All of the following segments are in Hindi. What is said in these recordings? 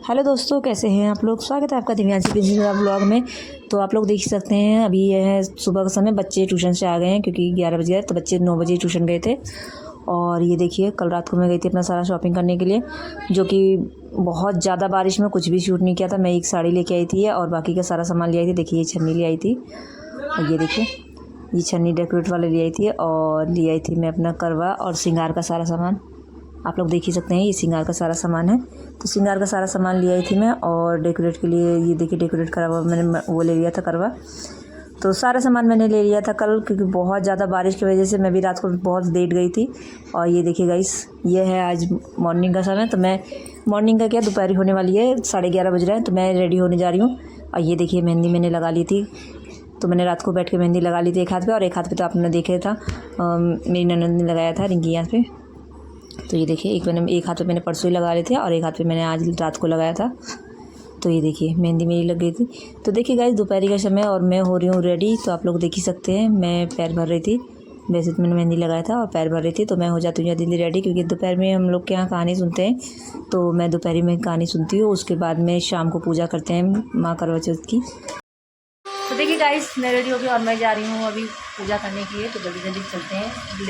हेलो दोस्तों, कैसे हैं आप लोग। स्वागत है आपका दिव्यांशी प्रिंसिपल ब्लॉग में। तो आप लोग देख सकते हैं अभी यह है सुबह का समय। बच्चे ट्यूशन से आ गए हैं क्योंकि 11 बज गए, तो बच्चे 9 बजे ट्यूशन गए थे। और ये देखिए, कल रात को मैं गई थी अपना सारा शॉपिंग करने के लिए, जो कि बहुत ज़्यादा बारिश में कुछ भी शूट नहीं किया था। मैं एक साड़ी लेके आई थी और बाकी का सारा सामान ले आई थी। देखिए, ये छन्नी ले आई थी और ये देखिए, ये छन्नी डेकोरेट वाले ले आई थी। और ले आई थी मैं अपना करवा और श्रृंगार का सारा सामान। आप लोग देख ही सकते हैं, ये श्रृंगार का सारा सामान है। तो श्रृंगार का सारा सामान ले आई थी मैं। और डेकोरेट के लिए ये देखिए, डेकोरेट करा हुआ मैंने वो ले लिया था करवा। तो सारा सामान मैंने ले लिया था कल, क्योंकि बहुत ज़्यादा बारिश की वजह से मैं भी रात को बहुत लेट गई थी। और ये देखिए गाइस, ये है आज मॉर्निंग का समय। तो मैं मॉर्निंग का क्या, दोपहर होने वाली है, 11:30 बज रहे हैं। तो मैं रेडी होने जा रही हूँ। और ये देखिए, मेहंदी मैंने लगा ली थी। तो मैंने रात को बैठ के मेहंदी लगा ली थी एक हाथ पे, और एक हाथ पे तो आपने देखे था मेरी ननद ने लगाया था, रिंकी यहाँ पे। तो ये देखिए, एक हाथ पे मैंने परसों ही लगा रहे थे और एक हाथ पे मैंने आज रात को लगाया था। तो ये देखिए, मेहंदी मेरी लग गई थी। तो देखिए गाइस, दोपहर का समय और मैं हो रही हूँ रेडी। तो आप लोग देख ही सकते हैं, मैं पैर भर रही थी। वैसे तो मैंने मेहंदी लगाया था और पैर भर रही थी। तो मैं हो जाती हूँ जल्दी रेडी, क्योंकि दोपहर में हम लोग के यहाँ कहानी सुनते हैं। तो मैं दोपहर में कहानी सुनती हूँ, उसके बाद में शाम को पूजा करते हैं माँ करवा चौथ की। तो देखिए गाइस, मैं रेडी हो गई और मैं जा रही हूँ अभी पूजा करने के लिए। तो जल्दी जल्दी चलते हैं,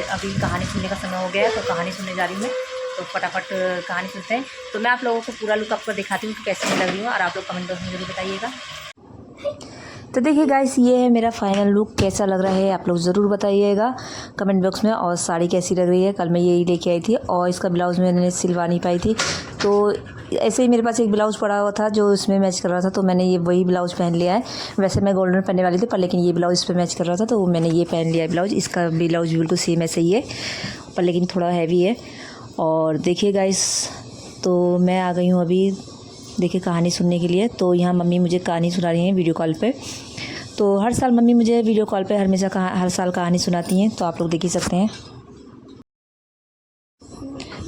अभी कहानी सुनने का समय हो गया है। तो कहानी सुनने जा रही हूँ मैं, तो फटाफट कहानी सुनते हैं। तो मैं आप लोगों को पूरा लुक आपको दिखाती हूँ कि कैसे मैं लग रही हूँ, और आप लोग कमेंट बॉक्स में जरूर बताइएगा। तो देखिए गाइस, ये है मेरा फाइनल लुक। कैसा लग रहा है आप लोग ज़रूर बताइएगा कमेंट बॉक्स में। और साड़ी कैसी लग रही है, कल मैं यही लेके आई थी। और इसका ब्लाउज़ मैंने सिलवा नहीं पाई थी, तो ऐसे ही मेरे पास एक ब्लाउज़ पड़ा हुआ था जो इसमें मैच कर रहा था। तो मैंने ये वही ब्लाउज़ पहन लिया है। वैसे मैं गोल्डन पहनने वाली थी, पर लेकिन ये ब्लाउज़ इस पर मैच कर रहा था, तो मैंने ये पहन लिया है ब्लाउज़। इसका ब्लाउज़ बिल्कुल सेम ऐसे ही है, पर लेकिन थोड़ा हैवी है। और देखिए गाइस, तो मैं आ गई हूँ अभी देखिए कहानी सुनने के लिए। तो यहाँ मम्मी मुझे कहानी सुना रही हैं वीडियो कॉल पे। तो हर साल मम्मी मुझे वीडियो कॉल पे हमेशा हर साल कहानी सुनाती हैं। तो आप लोग देख ही सकते हैं।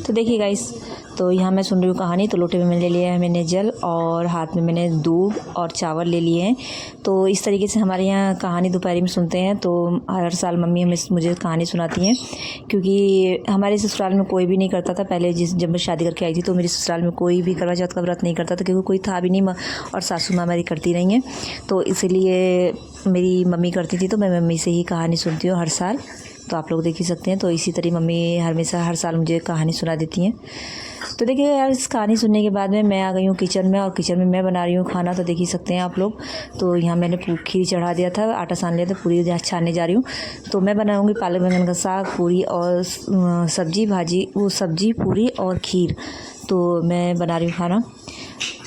तो देखिए गाइस, तो यहाँ मैं सुन रही हूँ कहानी। तो लोटे में मैंने ले लिया है मैंने जल, और हाथ में मैंने दूध और चावल ले लिए हैं। तो इस तरीके से हमारे यहाँ कहानी दोपहर में सुनते हैं। तो हर साल मम्मी हमें मुझे कहानी सुनाती हैं, क्योंकि हमारे ससुराल में कोई भी नहीं करता था पहले। जब मैं शादी करके आई थी, तो मेरे ससुराल में कोई भी करवा चौथ का व्रत नहीं करता था, क्योंकि कोई था भी नहीं, और सासू माँ हमारी करती नहीं है। तो इसीलिए मेरी मम्मी करती थी, तो मैं मम्मी से ही कहानी सुनती हूँ हर साल। तो आप लोग देख ही सकते हैं। तो इसी तरह मम्मी हमेशा हर साल मुझे कहानी सुना देती हैं। तो देखिए यार, इस कहानी सुनने के बाद में मैं आ गई हूँ किचन में, और किचन में मैं बना रही हूँ खाना। तो देख ही सकते हैं आप लोग। तो यहाँ मैंने खीर चढ़ा दिया था, आटा सान लिया था, पूरी छानने जा रही हूँ। तो मैं बनाऊँगी पालक बैंगन का साग, पूरी और सब्जी भाजी, वो सब्जी पूरी और खीर। तो मैं बना रही हूँ खाना।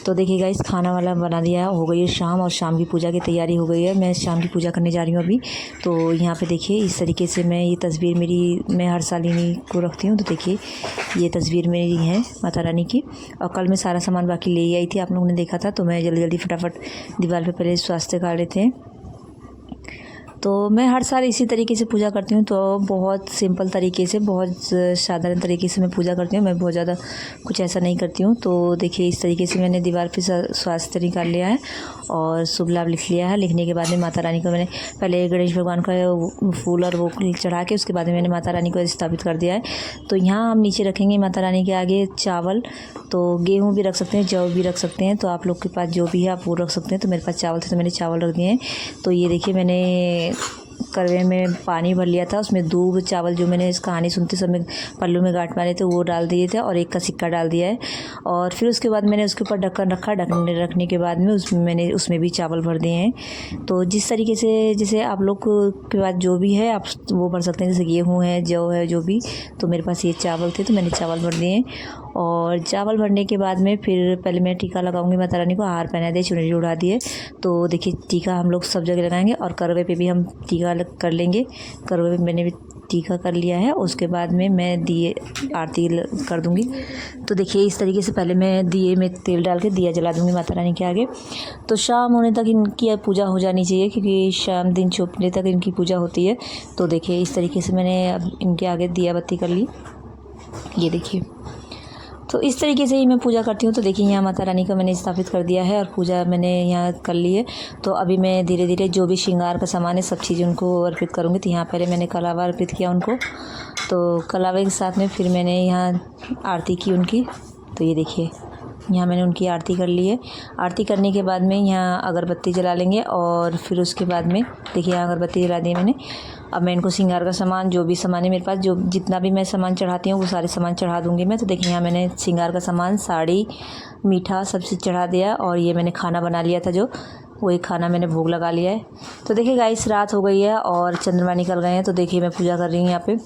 तो देखिए गाइस, खाना वाला बना दिया है, हो गई है शाम, और शाम की पूजा की तैयारी हो गई है। मैं शाम की पूजा करने जा रही हूँ अभी। तो यहाँ पे देखिए, इस तरीके से मैं ये तस्वीर मैं हर साल इन्हीं को रखती हूँ। तो देखिए, ये तस्वीर मेरी है माता रानी की। और कल मैं सारा सामान बाकी ले आई थी, आप लोगों ने देखा था। तो मैं जल्दी जल्दी फटाफट दीवार पर पहले स्वास्थ्य कार्ड लेते हैं। तो मैं हर साल इसी तरीके से पूजा करती हूँ। तो बहुत सिंपल तरीके से, बहुत साधारण तरीके से मैं पूजा करती हूँ। मैं बहुत ज़्यादा कुछ ऐसा नहीं करती हूँ। तो देखिए, इस तरीके से मैंने दीवार पे स्वास्थ्य निकाल लिया है और शुभ लाभ लिख लिया है। लिखने के बाद में माता रानी को मैंने पहले गणेश भगवान का फूल और वो चढ़ा के, उसके बाद में मैंने माता रानी को स्थापित कर दिया है। तो यहाँ हम नीचे रखेंगे माता रानी के आगे चावल। तो गेहूँ भी रख सकते हैं, जौ भी रख सकते हैं। तो आप लोग के पास जो भी है आप वो रख सकते हैं। तो मेरे पास चावल थे, तो मैंने चावल रख दिए हैं। तो ये देखिए, मैंने करवे में पानी भर लिया था, उसमें दूध चावल जो मैंने इस कहानी सुनते समय पल्लू में गांठ मारे थे वो डाल दिए थे, और एक का सिक्का डाल दिया है। और फिर उसके बाद मैंने उसके ऊपर ढक्कन रखा। ढक्कन रखने के बाद में उसमें भी चावल भर दिए हैं। तो जिस तरीके से जैसे आप लोग के पास जो भी है आप वो भर सकते हैं, जैसे गेहूँ है, जौ है, जो भी। तो मेरे पास ये चावल थे, तो मैंने चावल भर दिए। और चावल भरने के बाद में फिर पहले मैं टीका लगाऊंगी माता रानी को, हार पहना दिए, चुनरी उड़ा दिए। तो देखिए, टीका हम लोग सब जगह लगाएंगे, और करवे पे भी हम टीका कर लेंगे। करवे पे मैंने भी टीका कर लिया है। उसके बाद में मैं दिए आरती कर दूंगी। तो देखिए, इस तरीके से पहले मैं दिए में तेल डाल के दिया जला दूंगी माता रानी के आगे। तो शाम होने तक इनकी पूजा हो जानी चाहिए, क्योंकि शाम दिन छुपने तक इनकी पूजा होती है। तो देखिए, इस तरीके से मैंने अब इनके आगे दिया बत्ती कर ली। ये देखिए, तो इस तरीके से ही मैं पूजा करती हूँ। तो देखिए, यहाँ माता रानी को मैंने स्थापित कर दिया है और पूजा मैंने यहाँ कर ली है। तो अभी मैं धीरे धीरे जो भी श्रृंगार का सामान है सब चीज़ उनको अर्पित करूँगी। तो यहाँ पहले मैंने कलावा अर्पित किया उनको। तो कलावे के साथ में फिर मैंने यहाँ आरती की उनकी। तो ये देखिए, यहाँ मैंने उनकी आरती कर ली है। आरती करने के बाद में यहाँ अगरबत्ती जला लेंगे और फिर उसके बाद में देखिए यहाँ अगरबत्ती जला दी मैंने। अब मैं इनको श्रृंगार का सामान, जो भी सामान है मेरे पास, जो जितना भी मैं सामान चढ़ाती हूँ वो सारे सामान चढ़ा दूँगी मैं। तो देखिए यहाँ मैंने श्रृंगार का सामान, साड़ी, मीठा सब चीज़ चढ़ा दिया और ये मैंने खाना बना लिया था जो, वही खाना मैंने भोग लगा लिया है। तो देखिए गाइस रात हो गई है और चंद्रमा निकल गए हैं। तो देखिए मैं पूजा कर रही हूँ यहाँ पे।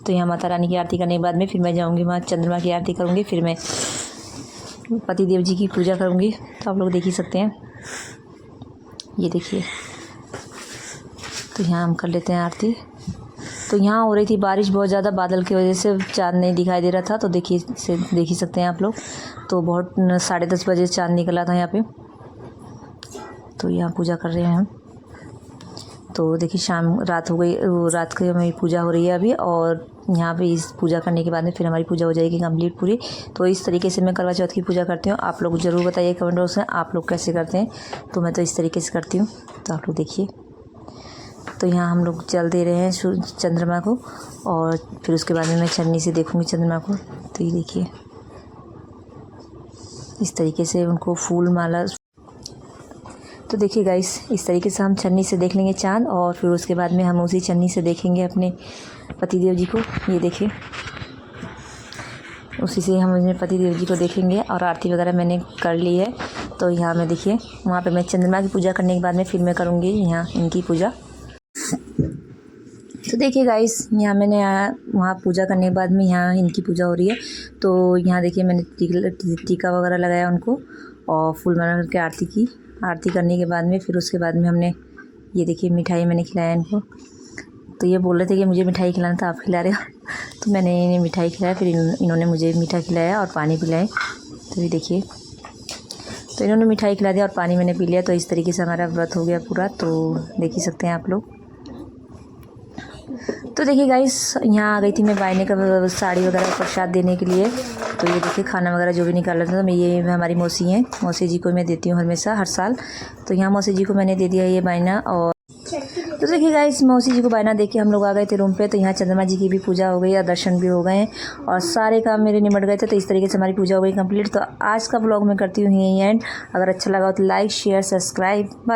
तो यहाँ माता रानी की आरती करने के बाद में फिर मैं जाऊँगी वहाँ चंद्रमा की आरती करूँगी, फिर मैं पति देव जी की पूजा करूँगी। तो आप लोग देख ही सकते हैं, ये देखिए। तो यहाँ हम कर लेते हैं आरती। तो यहाँ हो रही थी बारिश बहुत ज़्यादा, बादल की वजह से चाँद नहीं दिखाई दे रहा था। तो देखिए देख ही सकते हैं आप लोग। तो बहुत 10:30 बजे चाँद निकला था यहाँ पे। तो यहाँ पूजा कर रहे हैं हम। तो देखिए रात हो गई, रात की हमारी पूजा हो रही है अभी। और यहाँ पे इस पूजा करने के बाद में फिर हमारी पूजा हो जाएगी कंप्लीट पूरी। तो इस तरीके से मैं करवा चौथ की पूजा करती हूँ। आप लोग ज़रूर बताइए कमेंट बॉक्स में आप लोग कैसे करते हैं। तो मैं तो इस तरीके से करती हूँ। तो आप लोग देखिए। तो यहाँ हम लोग जल दे रहे हैं चंद्रमा को और फिर उसके बाद में मैं छन्नी से देखूँगी चंद्रमा को। तो ये देखिए इस तरीके से उनको फूल माला। तो देखिए गाइस इस तरीके से हम छन्नी से देख लेंगे चाँद और फिर उसके बाद में हम उसी छन्नी से देखेंगे अपने पतिदेव जी को। ये देखिए उसी से हम अपने पतिदेव जी को देखेंगे। और आरती वगैरह मैंने कर ली है। तो यहाँ मैं देखिए वहाँ पे मैं चंद्रमा की पूजा करने के बाद में फिर मैं करूँगी यहाँ इनकी पूजा। तो देखिए गाइस यहाँ मैंने वहाँ पूजा करने के बाद में यहाँ इनकी पूजा हो रही है। तो यहाँ देखिए मैंने टीका वगैरह लगाया उनको और फूल माला करके आरती की। आरती करने के बाद में फिर उसके बाद में हमने ये देखिए मिठाई मैंने खिलाया इनको। तो ये बोल रहे थे कि मुझे मिठाई खिलाना था, आप खिला रहे हो। तो मैंने इन्हें मिठाई खिलाया, फिर इन्होंने मुझे मीठा खिलाया और पानी पिलाए। तो ये देखिए तो इन्होंने मिठाई खिला दिया और पानी मैंने पी लिया। तो इस तरीके से हमारा व्रत हो गया पूरा। तो देख ही सकते हैं आप लोग। तो देखिए गाइस यहाँ आ गई थी मैं बायने का साड़ी वगैरह प्रसाद देने के लिए। तो ये देखिए खाना वगैरह जो भी निकाला था, तो मैं हमारी मौसी हैं, मौसी जी को मैं देती हूँ हमेशा हर साल। तो यहाँ मौसी जी को मैंने दे दिया ये बायना। और तो देखिए गाइस मौसी जी को बायना दे के हम लोग आ गए थे रूम पे। तो यहाँ चंद्रमा जी की भी पूजा हो गई और दर्शन भी हो गए हैं और सारे काम मेरे निमट गए थे। तो इस तरीके से हमारी पूजा हो गई कंप्लीट। तो आज का ब्लॉग मैं करती हूँ यहीं एंड। अगर अच्छा लगा हो तो लाइक शेयर सब्सक्राइब। बाय।